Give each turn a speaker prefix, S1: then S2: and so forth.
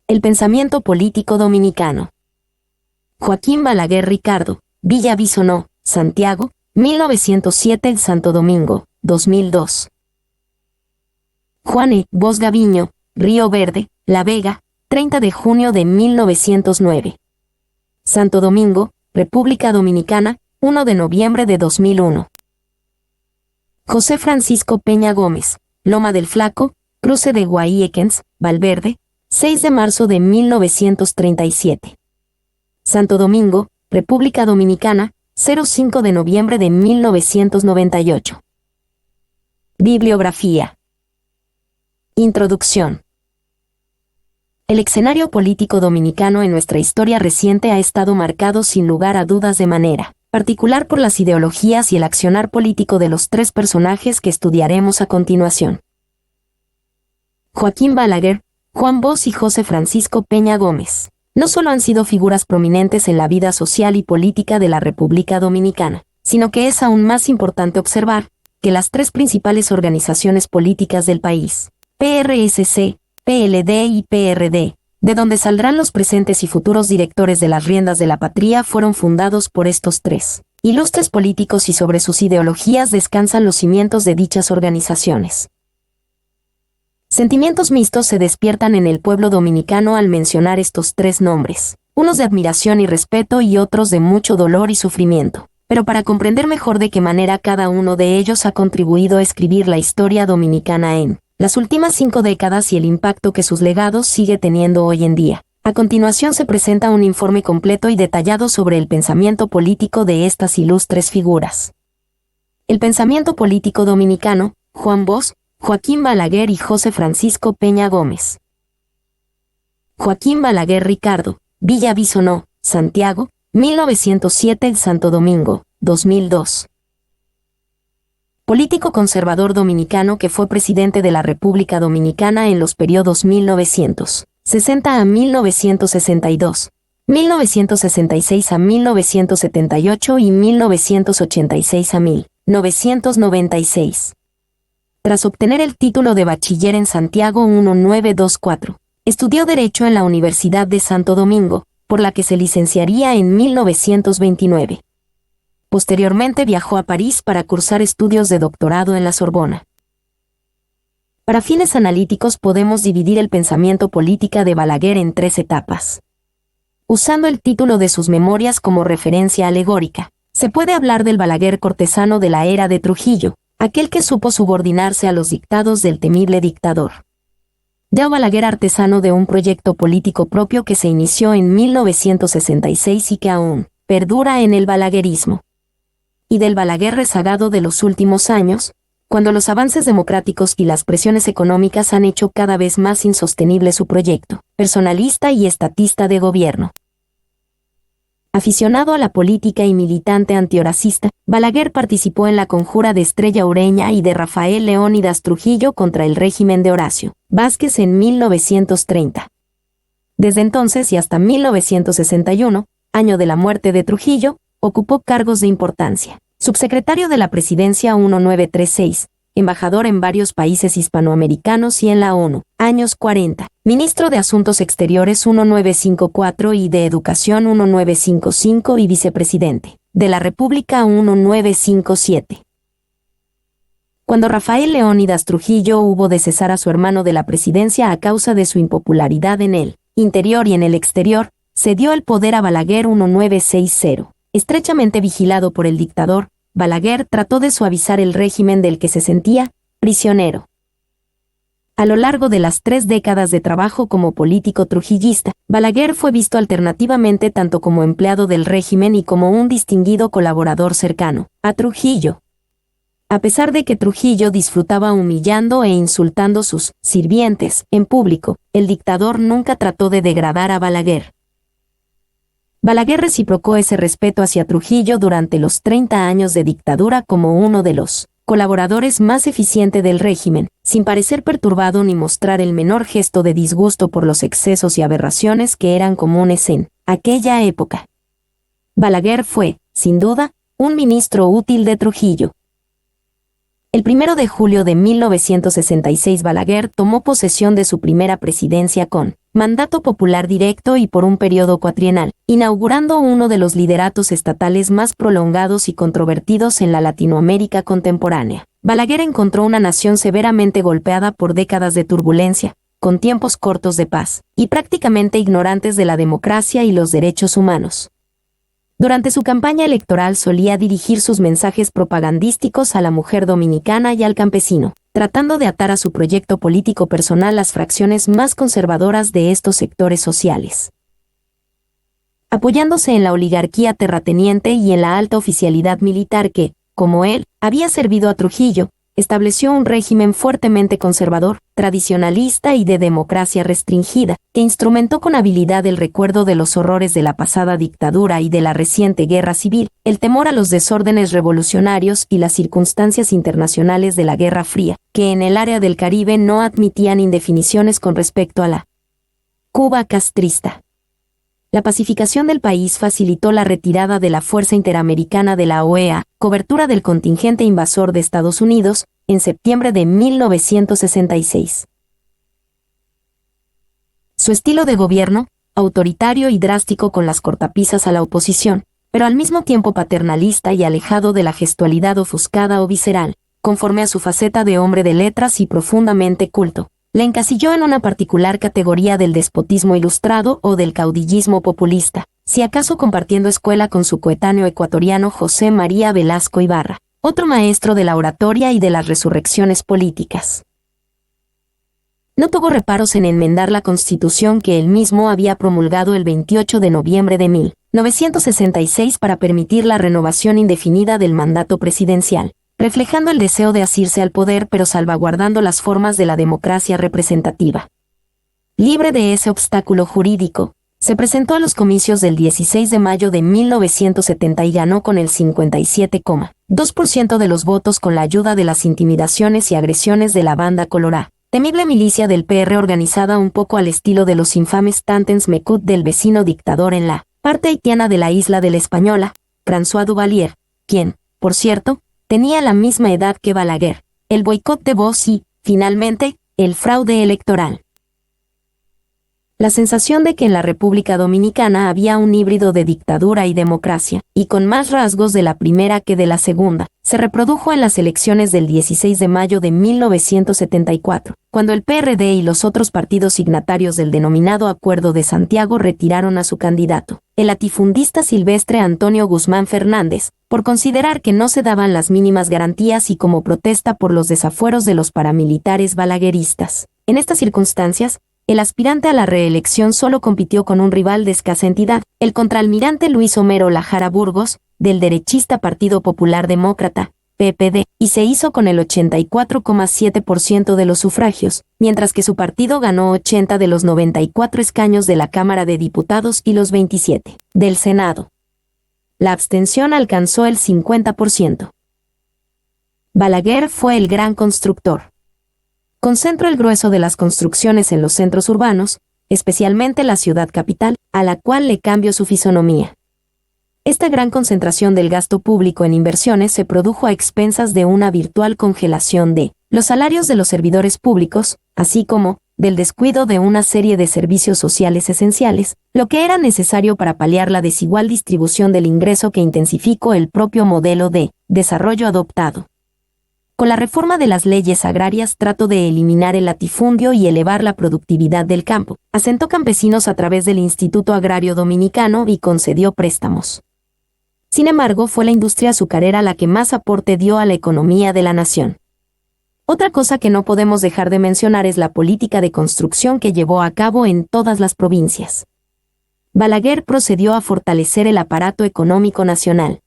S1: El pensamiento político dominicano. Joaquín Balaguer Ricardo, Villa Bisonó, Santiago, 1907 Santo Domingo, 2002. Juan E. Bosch Gaviño, Río Verde, La Vega, 30 de junio de 1909. Santo Domingo, República Dominicana, 1 de noviembre de 2001. José Francisco Peña Gómez, Loma del Flaco, Cruce de Guaíequens, Valverde, 6 de marzo de 1937. Santo Domingo, República Dominicana, 05 de noviembre de 1998. Bibliografía. Introducción. El escenario político dominicano en nuestra historia reciente ha estado marcado sin lugar a dudas de manera particular por las ideologías y el accionar político de los tres personajes que estudiaremos a continuación. Joaquín Balaguer, Juan Bosch y José Francisco Peña Gómez no solo han sido figuras prominentes en la vida social y política de la República Dominicana, sino que es aún más importante observar que las tres principales organizaciones políticas del país, PRSC, PLD y PRD, de donde saldrán los presentes y futuros directores de las riendas de la patria, fueron fundados por estos tres ilustres políticos y sobre sus ideologías descansan los cimientos de dichas organizaciones. Sentimientos mixtos se despiertan en el pueblo dominicano al mencionar estos tres nombres, unos de admiración y respeto y otros de mucho dolor y sufrimiento. Pero para comprender mejor de qué manera cada uno de ellos ha contribuido a escribir la historia dominicana en las últimas 5 décadas y el impacto que sus legados sigue teniendo hoy en día, a continuación se presenta un informe completo y detallado sobre el pensamiento político de estas ilustres figuras. El pensamiento político dominicano, Juan Bosch, Joaquín Balaguer y José Francisco Peña Gómez. Joaquín Balaguer Ricardo, Villa Bisonó, Santiago, 1907 Santo Domingo, 2002. Político conservador dominicano que fue presidente de la República Dominicana en los periodos 1960 a 1962, 1966 a 1978 y 1986 a 1996. Tras obtener el título de bachiller en Santiago 1924, estudió Derecho en la Universidad de Santo Domingo, por la que se licenciaría en 1929. Posteriormente viajó a París para cursar estudios de doctorado en la Sorbona. Para fines analíticos podemos dividir el pensamiento político de Balaguer en 3 etapas. Usando el título de sus memorias como referencia alegórica, se puede hablar del Balaguer cortesano de la era de Trujillo, aquel que supo subordinarse a los dictados del temible dictador. Ya Balaguer artesano de un proyecto político propio que se inició en 1966 y que aún perdura en el balaguerismo. Y del Balaguer rezagado de los últimos años, cuando los avances democráticos y las presiones económicas han hecho cada vez más insostenible su proyecto personalista y estatista de gobierno. Aficionado a la política y militante antihoracista, Balaguer participó en la conjura de Estrella Ureña y de Rafael Leónidas Trujillo contra el régimen de Horacio Vázquez en 1930. Desde entonces y hasta 1961, año de la muerte de Trujillo, ocupó cargos de importancia. Subsecretario de la Presidencia 1936, embajador en varios países hispanoamericanos y en la ONU, años 40, ministro de Asuntos Exteriores 1954 y de Educación 1955 y vicepresidente de la República 1957. Cuando Rafael Leónidas Trujillo hubo de cesar a su hermano de la presidencia a causa de su impopularidad en el interior y en el exterior, cedió el poder a Balaguer 1960. Estrechamente vigilado por el dictador, Balaguer trató de suavizar el régimen del que se sentía prisionero. A lo largo de las 3 décadas de trabajo como político trujillista, Balaguer fue visto alternativamente tanto como empleado del régimen y como un distinguido colaborador cercano a Trujillo. A pesar de que Trujillo disfrutaba humillando e insultando sus sirvientes en público, el dictador nunca trató de degradar a Balaguer. Balaguer reciprocó ese respeto hacia Trujillo durante los 30 años de dictadura como uno de los colaboradores más eficientes del régimen, sin parecer perturbado ni mostrar el menor gesto de disgusto por los excesos y aberraciones que eran comunes en aquella época. Balaguer fue, sin duda, un ministro útil de Trujillo. El 1 de julio de 1966 Balaguer tomó posesión de su primera presidencia con mandato popular directo y por un periodo cuatrienal, inaugurando uno de los lideratos estatales más prolongados y controvertidos en la Latinoamérica contemporánea. Balaguer encontró una nación severamente golpeada por décadas de turbulencia, con tiempos cortos de paz, y prácticamente ignorantes de la democracia y los derechos humanos. Durante su campaña electoral solía dirigir sus mensajes propagandísticos a la mujer dominicana y al campesino, tratando de atar a su proyecto político personal las fracciones más conservadoras de estos sectores sociales. Apoyándose en la oligarquía terrateniente y en la alta oficialidad militar que, como él, había servido a Trujillo, estableció un régimen fuertemente conservador, tradicionalista y de democracia restringida, que instrumentó con habilidad el recuerdo de los horrores de la pasada dictadura y de la reciente guerra civil, el temor a los desórdenes revolucionarios y las circunstancias internacionales de la Guerra Fría, que en el área del Caribe no admitían indefiniciones con respecto a la Cuba castrista. La pacificación del país facilitó la retirada de la Fuerza Interamericana de la OEA, cobertura del contingente invasor de Estados Unidos, en septiembre de 1966. Su estilo de gobierno, autoritario y drástico con las cortapisas a la oposición, pero al mismo tiempo paternalista y alejado de la gestualidad ofuscada o visceral, conforme a su faceta de hombre de letras y profundamente culto, le encasilló en una particular categoría del despotismo ilustrado o del caudillismo populista, si acaso compartiendo escuela con su coetáneo ecuatoriano José María Velasco Ibarra, otro maestro de la oratoria y de las resurrecciones políticas. No tuvo reparos en enmendar la Constitución que él mismo había promulgado el 28 de noviembre de 1966 para permitir la renovación indefinida del mandato presidencial, reflejando el deseo de asirse al poder pero salvaguardando las formas de la democracia representativa. Libre de ese obstáculo jurídico, se presentó a los comicios del 16 de mayo de 1970 y ganó con el 57,2% de los votos con la ayuda de las intimidaciones y agresiones de la Banda Colorá, temible milicia del PR organizada un poco al estilo de los infames Tantens Mecut del vecino dictador en la parte haitiana de la isla de la Española, François Duvalier, quien, por cierto, tenía la misma edad que Balaguer, el boicot de voz y, finalmente, el fraude electoral. La sensación de que en la República Dominicana había un híbrido de dictadura y democracia, y con más rasgos de la primera que de la segunda, se reprodujo en las elecciones del 16 de mayo de 1974, cuando el PRD y los otros partidos signatarios del denominado Acuerdo de Santiago retiraron a su candidato, el latifundista silvestre Antonio Guzmán Fernández, por considerar que no se daban las mínimas garantías y como protesta por los desafueros de los paramilitares balagueristas. En estas circunstancias, el aspirante a la reelección solo compitió con un rival de escasa entidad, el contraalmirante Luis Homero Lajara Burgos, del derechista Partido Popular Demócrata, PPD, y se hizo con el 84,7% de los sufragios, mientras que su partido ganó 80 de los 94 escaños de la Cámara de Diputados y los 27 del Senado. La abstención alcanzó el 50%. Balaguer fue el gran constructor. Concentró el grueso de las construcciones en los centros urbanos, especialmente la ciudad capital, a la cual le cambió su fisonomía. Esta gran concentración del gasto público en inversiones se produjo a expensas de una virtual congelación de los salarios de los servidores públicos, así como del descuido de una serie de servicios sociales esenciales, lo que era necesario para paliar la desigual distribución del ingreso que intensificó el propio modelo de desarrollo adoptado. Con la reforma de las leyes agrarias trató de eliminar el latifundio y elevar la productividad del campo, asentó campesinos a través del Instituto Agrario Dominicano y concedió préstamos. Sin embargo, fue la industria azucarera la que más aporte dio a la economía de la nación. Otra cosa que no podemos dejar de mencionar es la política de construcción que llevó a cabo en todas las provincias. Balaguer procedió a fortalecer el aparato económico nacional.